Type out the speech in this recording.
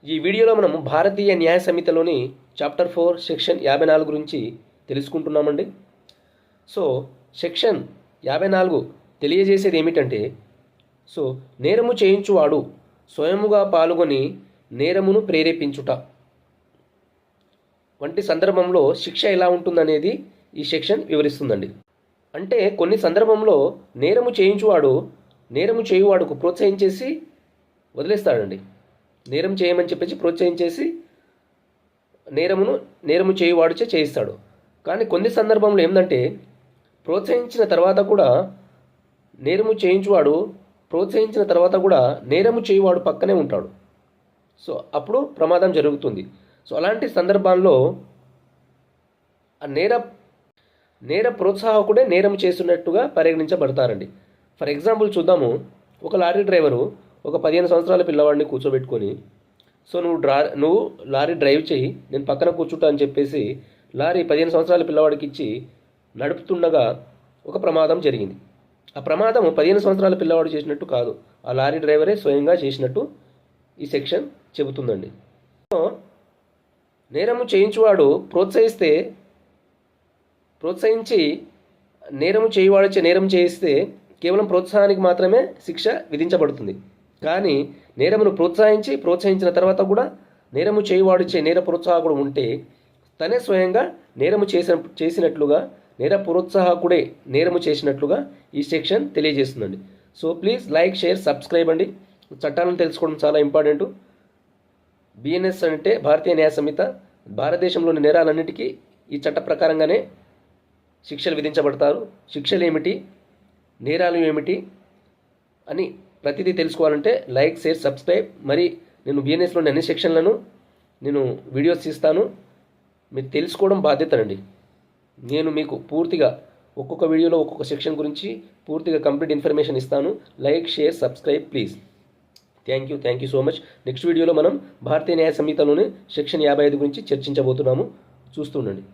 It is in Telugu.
ఈ వీడియోలో మనం భారతీయ న్యాయ సంహితలోని చాప్టర్ 4 సెక్షన్ 54 గురించి తెలుసుకుంటున్నామండి. సో సెక్షన్ 54 తెలియజేసేది ఏమిటంటే, సో నేరము చేయించువాడు స్వయముగా పాల్గొని నేరమును ప్రేరేపించుట వంటి సందర్భంలో శిక్ష ఎలా ఉంటుందనేది ఈ సెక్షన్ వివరిస్తుందండి. అంటే కొన్ని సందర్భంలో నేరము చేయువాడుకు ప్రోత్సహించేసి వదిలేస్తాడండి. నేరం చేయమని చెప్పేసి ప్రోత్సహించేసి నేరము చేయువాడుచే చేయిస్తాడు. కానీ కొన్ని సందర్భంలో ఏంటంటే, ప్రోత్సహించిన తర్వాత కూడా నేరము చేయువాడు పక్కనే ఉంటాడు. సో అప్పుడు ప్రమాదం జరుగుతుంది. సో అలాంటి సందర్భాల్లో ఆ నేర ప్రోత్సాహకుడే నేరం చేస్తున్నట్టుగా పరిగణించబడతారండి. ఫర్ ఎగ్జాంపుల్ చూద్దాము. ఒక లారీ డ్రైవరు ఒక 15 సంవత్సరాల పిల్లవాడిని కూర్చోబెట్టుకొని, సో నువ్వు లారీ డ్రైవ్ చేయి, నేను పక్కన కూర్చుంటా అని చెప్పేసి లారీ 15 సంవత్సరాల పిల్లవాడికి ఇచ్చి నడుపుతుండగా ఒక ప్రమాదం జరిగింది. ఆ ప్రమాదం 15 సంవత్సరాల పిల్లవాడు చేసినట్టు కాదు, ఆ లారీ డ్రైవరే స్వయంగా చేసినట్టు ఈ సెక్షన్ చెబుతుందండి. సో నేరము చేయించువాడు ప్రోత్సహించి నేరం చేయిస్తే కేవలం ప్రోత్సాహానికి మాత్రమే శిక్ష విధించబడుతుంది. కానీ నేరమును ప్రోత్సహించిన తర్వాత కూడా నేరము చేయువాడిచ్చే నేర ప్రోత్సాహకుడు ఉంటే తనే స్వయంగా నేరము చేసినట్లుగా, నేర ప్రోత్సాహకుడే నేరము చేసినట్లుగా ఈ సెక్షన్ తెలియజేస్తుందండి. So please like, share, subscribe అండి. చట్టాలను తెలుసుకోవడం చాలా ఇంపార్టెంట్. బిఎన్ఎస్ అంటే భారతీయ న్యాయ సంహిత. భారతదేశంలోని నేరాలన్నిటికీ ఈ చట్ట ప్రకారంగానే శిక్షలు విధించబడతారు. శిక్షలు ఏమిటి, నేరాలు ఏమిటి అని ప్రతిదీ తెలుసుకోవాలంటే లైక్, షేర్, సబ్స్క్రైబ్. మరి నేను బిఎన్ఎస్లోని అన్ని సెక్షన్లను నేను వీడియోస్ ఇస్తాను. మీరు తెలుసుకోవడం బాధ్యత అండి. నేను మీకు పూర్తిగా ఒక్కొక్క వీడియోలో ఒక్కొక్క సెక్షన్ గురించి పూర్తిగా కంప్లీట్ ఇన్ఫర్మేషన్ ఇస్తాను. Like, share, subscribe please. Thank you so much. Next వీడియోలో మనం భారతీయ న్యాయ సంహితలోని సెక్షన్ 55 గురించి చర్చించబోతున్నాము. చూస్తుండండి.